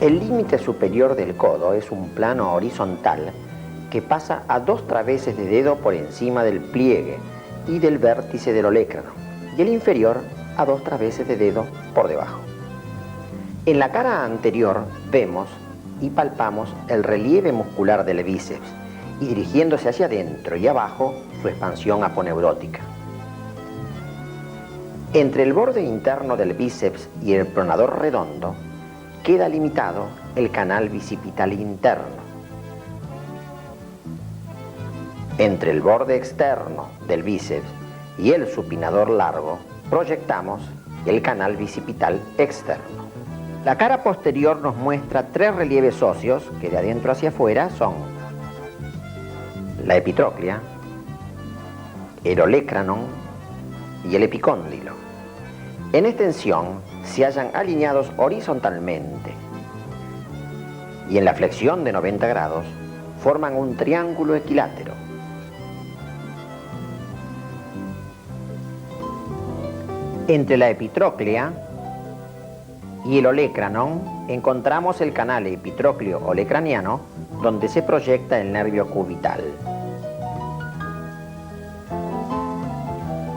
El límite superior del codo es un plano horizontal que pasa a 2 traveses de dedo por encima del pliegue y del vértice del olecrano, y el inferior a 2 traveses de dedo por debajo. En la cara anterior vemos y palpamos el relieve muscular del bíceps y dirigiéndose hacia adentro y abajo su expansión aponeurótica. Entre el borde interno del bíceps y el pronador redondo queda limitado el canal bicipital interno. Entre el borde externo del bíceps y el supinador largo proyectamos el canal bicipital externo. La cara posterior nos muestra 3 relieves óseos que de adentro hacia afuera son la epitróclea, el olecranon y el epicóndilo. En extensión se hallan alineados horizontalmente y en la flexión de 90 grados forman un triángulo equilátero. Entre la epitróclea y el olecranon encontramos el canal epitrócleo olecraniano donde se proyecta el nervio cubital.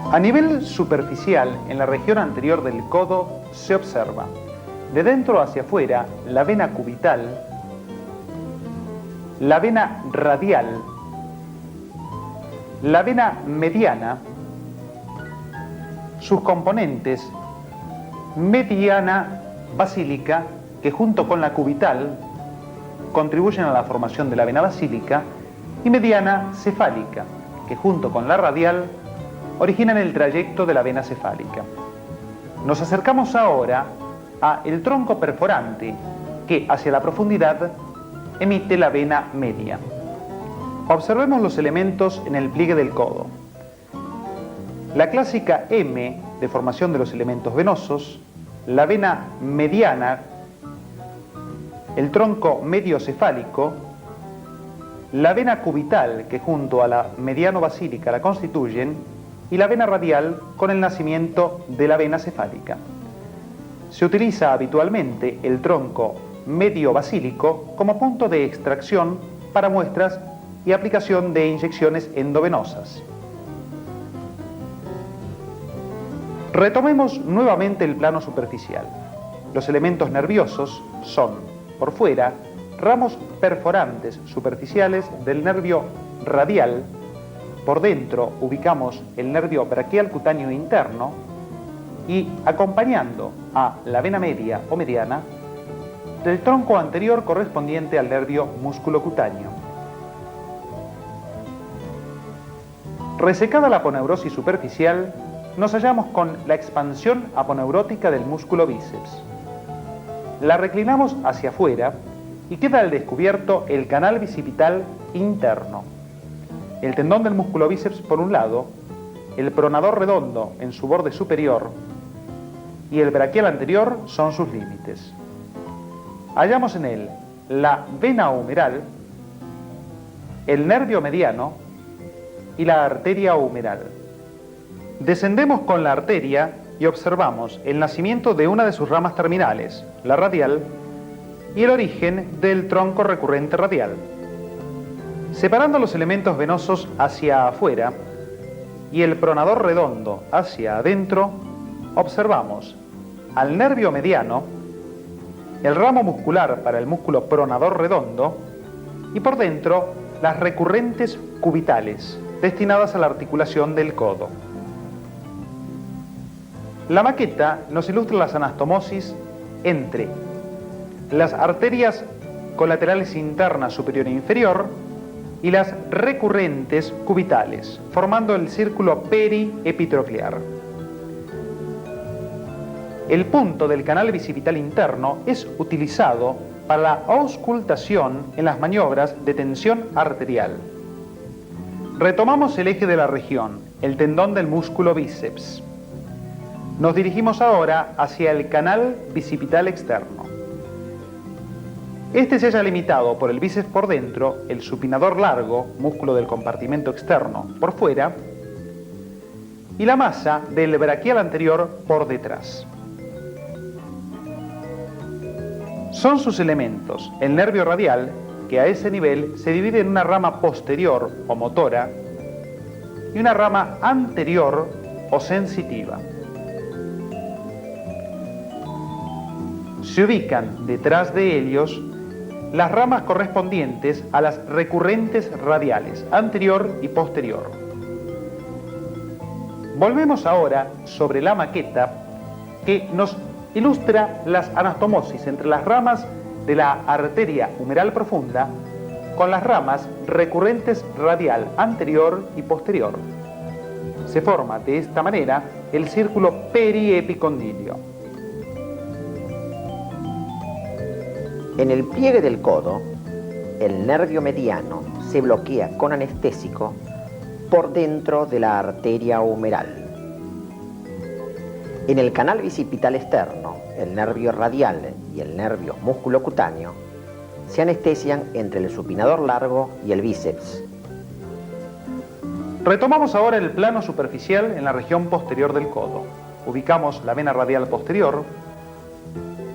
A nivel superficial, en la región anterior del codo, se observa, de dentro hacia afuera, la vena cubital, la vena radial, la vena mediana, sus componentes, mediana basílica, que junto con la cubital contribuyen a la formación de la vena basílica, y mediana cefálica, que junto con la radial originan el trayecto de la vena cefálica. Nos acercamos ahora a el tronco perforante que hacia la profundidad emite la vena media. Observemos los elementos en el pliegue del codo. La clásica M de formación de los elementos venosos, la vena mediana, el tronco mediocefálico, la vena cubital que junto a la mediano basílica la constituyen, y la vena radial con el nacimiento de la vena cefálica. Se utiliza habitualmente el tronco medio basílico como punto de extracción para muestras y aplicación de inyecciones endovenosas. Retomemos nuevamente el plano superficial. Los elementos nerviosos son, por fuera, ramos perforantes superficiales del nervio radial. Por dentro ubicamos el nervio braquial cutáneo interno y acompañando a la vena media o mediana del tronco anterior correspondiente al nervio musculocutáneo. Resecada la aponeurosis superficial, nos hallamos con la expansión aponeurótica del músculo bíceps. La reclinamos hacia afuera y queda al descubierto el canal bicipital interno. El tendón del músculo bíceps por un lado, el pronador redondo en su borde superior y el braquial anterior son sus límites. Hallamos en él la vena humeral, el nervio mediano y la arteria humeral. Descendemos con la arteria y observamos el nacimiento de una de sus ramas terminales, la radial, y el origen del tronco recurrente radial. Separando los elementos venosos hacia afuera y el pronador redondo hacia adentro, observamos al nervio mediano, el ramo muscular para el músculo pronador redondo y por dentro las recurrentes cubitales destinadas a la articulación del codo. La maqueta nos ilustra las anastomosis entre las arterias colaterales internas superior e inferior y las recurrentes cubitales, formando el círculo periepitroclear. El punto del canal bicipital interno es utilizado para la auscultación en las maniobras de tensión arterial. Retomamos el eje de la región, el tendón del músculo bíceps. Nos dirigimos ahora hacia el canal bicipital externo. Este se halla limitado por el bíceps por dentro, el supinador largo, músculo del compartimento externo, por fuera, y la masa del braquial anterior por detrás. Son sus elementos el nervio radial, que a ese nivel se divide en una rama posterior o motora y una rama anterior o sensitiva. Se ubican detrás de ellos las ramas correspondientes a las recurrentes radiales, anterior y posterior. Volvemos ahora sobre la maqueta que nos ilustra las anastomosis entre las ramas de la arteria humeral profunda con las ramas recurrentes radial anterior y posterior. Se forma de esta manera el círculo periepicondilio. En el pliegue del codo, el nervio mediano se bloquea con anestésico por dentro de la arteria humeral. En el canal bicipital externo, el nervio radial y el nervio musculocutáneo se anestesian entre el supinador largo y el bíceps. Retomamos ahora el plano superficial en la región posterior del codo. Ubicamos la vena radial posterior,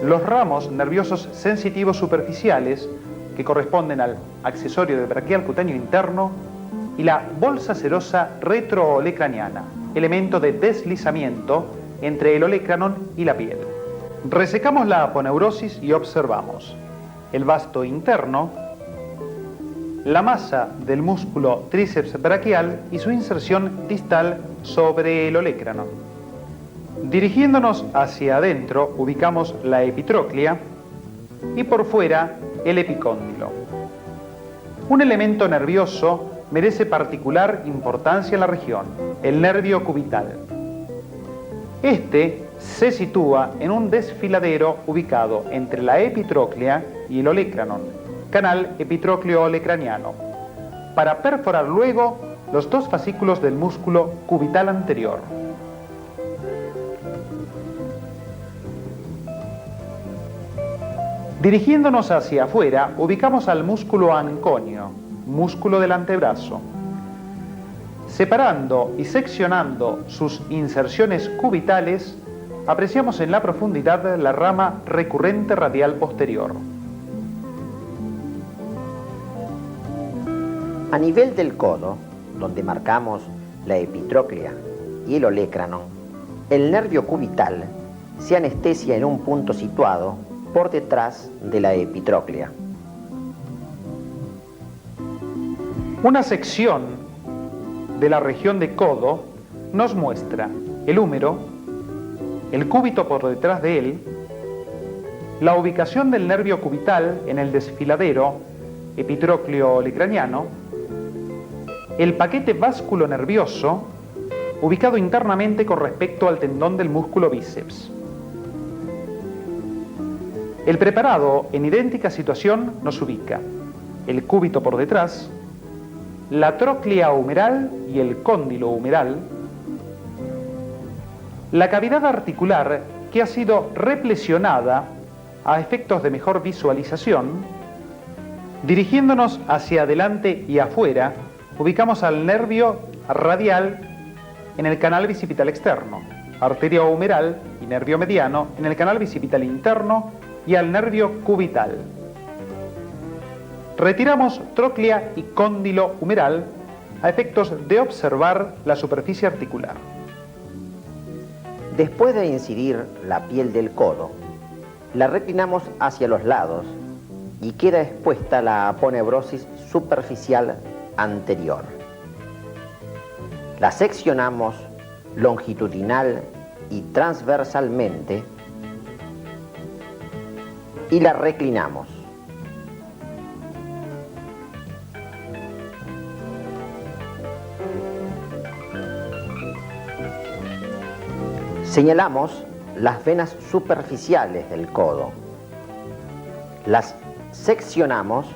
los ramos nerviosos sensitivos superficiales que corresponden al accesorio del braquial cutáneo interno y la bolsa serosa retroolecraniana, elemento de deslizamiento entre el olecranon y la piel. Resecamos la aponeurosis y observamos el vasto interno, la masa del músculo tríceps braquial y su inserción distal sobre el olecranon. Dirigiéndonos hacia adentro, ubicamos la epitróclea y por fuera el epicóndilo. Un elemento nervioso merece particular importancia en la región, el nervio cubital. Este se sitúa en un desfiladero ubicado entre la epitróclea y el olecranon, canal epitrócleo-olecraniano, para perforar luego los dos fascículos del músculo cubital anterior. Dirigiéndonos hacia afuera, ubicamos al músculo anconio, músculo del antebrazo. Separando y seccionando sus inserciones cubitales, apreciamos en la profundidad la rama recurrente radial posterior. A nivel del codo, donde marcamos la epitróclea y el olecranon, el nervio cubital se anestesia en un punto situado por detrás de la epitróclea. Una sección de la región de codo nos muestra el húmero, el cúbito por detrás de él, la ubicación del nervio cubital en el desfiladero epitrócleo-olecraniano, el paquete vasculonervioso ubicado internamente con respecto al tendón del músculo bíceps. El preparado en idéntica situación nos ubica el cúbito por detrás, la tróclea humeral y el cóndilo humeral, la cavidad articular que ha sido replesionada a efectos de mejor visualización. Dirigiéndonos hacia adelante y afuera, ubicamos al nervio radial en el canal bicipital externo, arteria humeral y nervio mediano en el canal bicipital interno y al nervio cubital. Retiramos tróclea y cóndilo humeral a efectos de observar la superficie articular. Después de incidir la piel del codo, la reclinamos hacia los lados y queda expuesta la aponeurosis superficial anterior. La seccionamos longitudinal y transversalmente y la reclinamos. Señalamos las venas superficiales del codo. Las seccionamos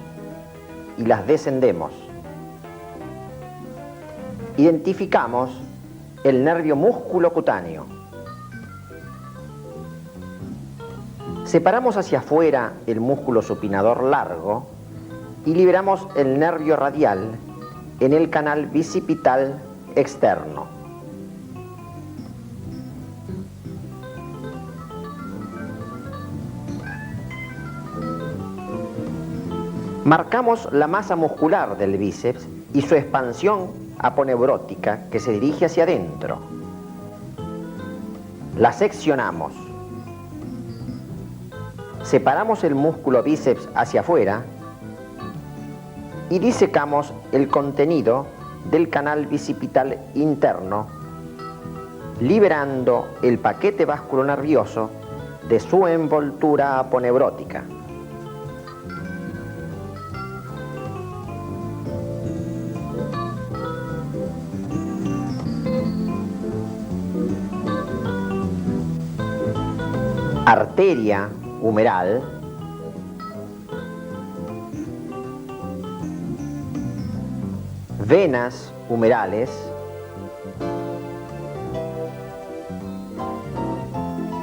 y las descendemos. Identificamos el nervio musculocutáneo. Separamos hacia afuera el músculo supinador largo y liberamos el nervio radial en el canal bicipital externo. Marcamos la masa muscular del bíceps y su expansión aponeurótica que se dirige hacia adentro. La seccionamos. Separamos el músculo bíceps hacia afuera y disecamos el contenido del canal bicipital interno, liberando el paquete vasculonervioso de su envoltura aponeurótica. Arteria humeral, venas humerales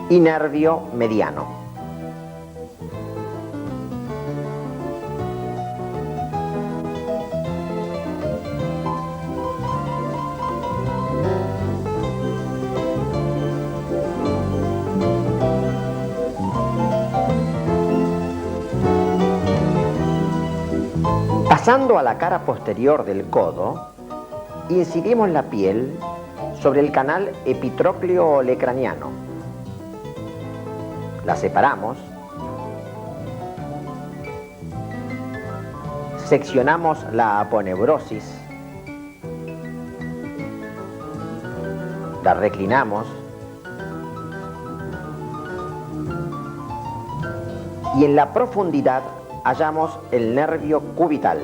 y nervio mediano. Pasando a la cara posterior del codo, incidimos la piel sobre el canal epitrócleo-olecraniano. La separamos, seccionamos la aponeurosis, la reclinamos y en la profundidad hallamos el nervio cubital.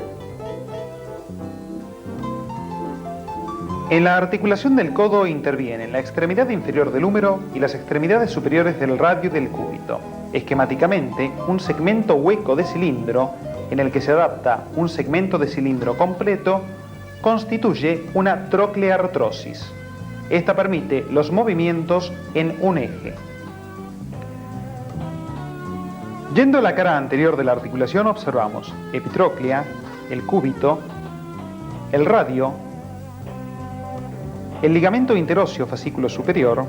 En la articulación del codo intervienen la extremidad inferior del húmero y las extremidades superiores del radio del cúbito. Esquemáticamente, un segmento hueco de cilindro en el que se adapta un segmento de cilindro completo constituye una trocleartrosis. Esta permite los movimientos en un eje. Yendo a la cara anterior de la articulación observamos epitróclea, el cúbito, el radio, el ligamento interóseo fascículo superior,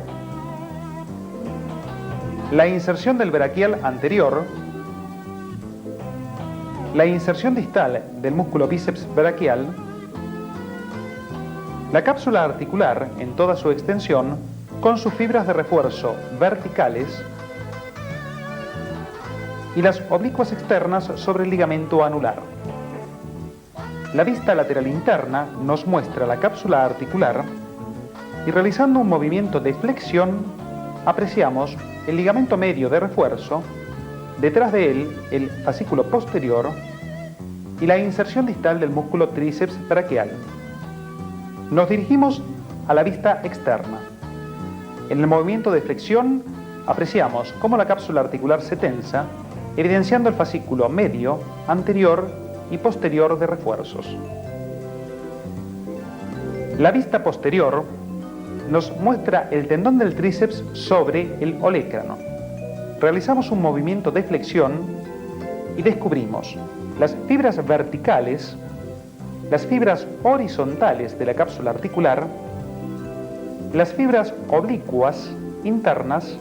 la inserción del braquial anterior, la inserción distal del músculo bíceps braquial, la cápsula articular en toda su extensión con sus fibras de refuerzo verticales y las oblicuas externas sobre el ligamento anular. La vista lateral interna nos muestra la cápsula articular y realizando un movimiento de flexión apreciamos el ligamento medio de refuerzo, detrás de él el fascículo posterior y la inserción distal del músculo tríceps braquial. Nos dirigimos a la vista externa. En el movimiento de flexión apreciamos cómo la cápsula articular se tensa, evidenciando el fascículo medio, anterior y posterior de refuerzos. La vista posterior nos muestra el tendón del tríceps sobre el olecrano. Realizamos un movimiento de flexión y descubrimos las fibras verticales, las fibras horizontales de la cápsula articular, las fibras oblicuas internas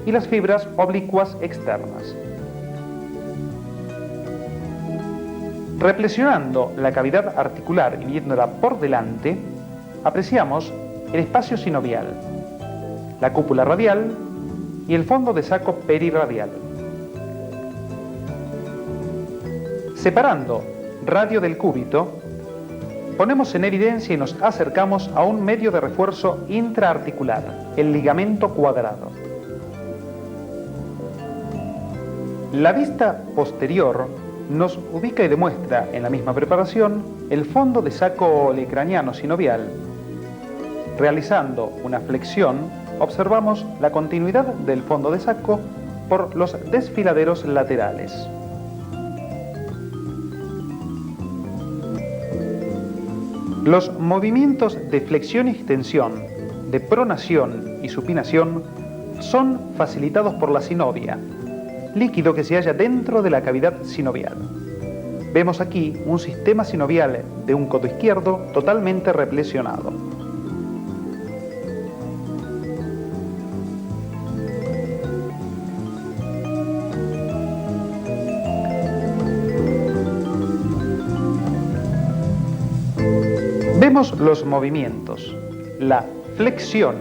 y las fibras oblicuas externas. Reflexionando la cavidad articular y viéndola por delante, apreciamos el espacio sinovial, la cúpula radial y el fondo de saco perirradial. Separando radio del cúbito, ponemos en evidencia y nos acercamos a un medio de refuerzo intraarticular, el ligamento cuadrado. La vista posterior nos ubica y demuestra en la misma preparación el fondo de saco olecraniano sinovial. Realizando una flexión, observamos la continuidad del fondo de saco por los desfiladeros laterales. Los movimientos de flexión y extensión, de pronación y supinación son facilitados por la sinovia, líquido que se halla dentro de la cavidad sinovial. Vemos aquí un sistema sinovial de un codo izquierdo totalmente replesionado. Vemos los movimientos, la flexión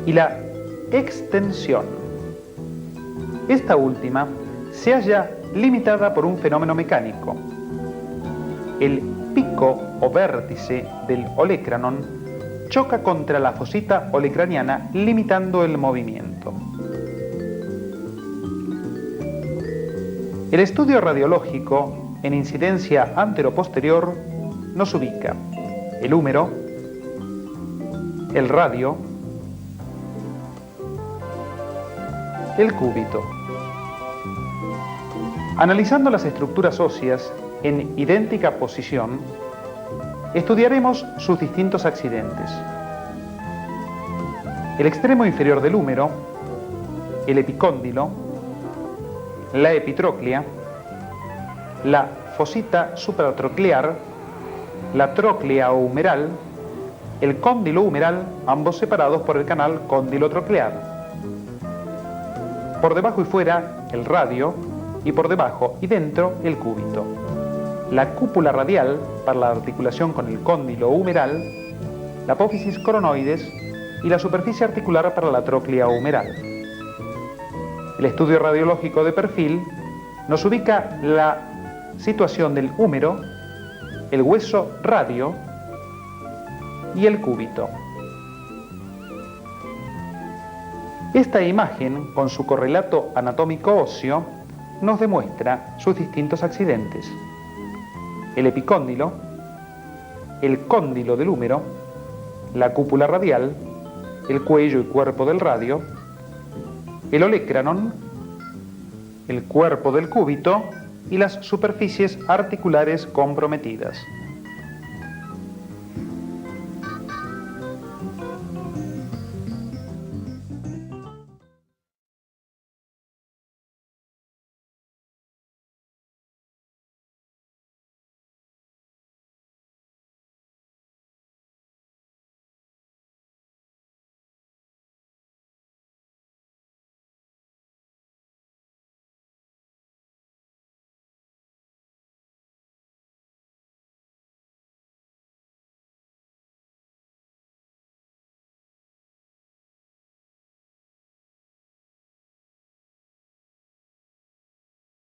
y la extensión. Esta última se halla limitada por un fenómeno mecánico. El pico o vértice del olecranon choca contra la fosita olecraniana, limitando el movimiento. El estudio radiológico en incidencia antero-posterior nos ubica el húmero, el radio, el cúbito. Analizando las estructuras óseas en idéntica posición, estudiaremos sus distintos accidentes. El extremo inferior del húmero, el epicóndilo, la epitróclea, la fosita supratroclear, la tróclea o humeral, el cóndilo humeral, ambos separados por el canal cóndilo-troclear. Por debajo y fuera, el radio, y por debajo y dentro, el cúbito. La cúpula radial, para la articulación con el cóndilo humeral, la apófisis coronoides y la superficie articular para la tróclea humeral. El estudio radiológico de perfil nos ubica la situación del húmero, el hueso radio y el cúbito. Esta imagen, con su correlato anatómico óseo, nos demuestra sus distintos accidentes: el epicóndilo, el cóndilo del húmero, la cúpula radial, el cuello y cuerpo del radio, el olecranon, el cuerpo del cúbito y las superficies articulares comprometidas.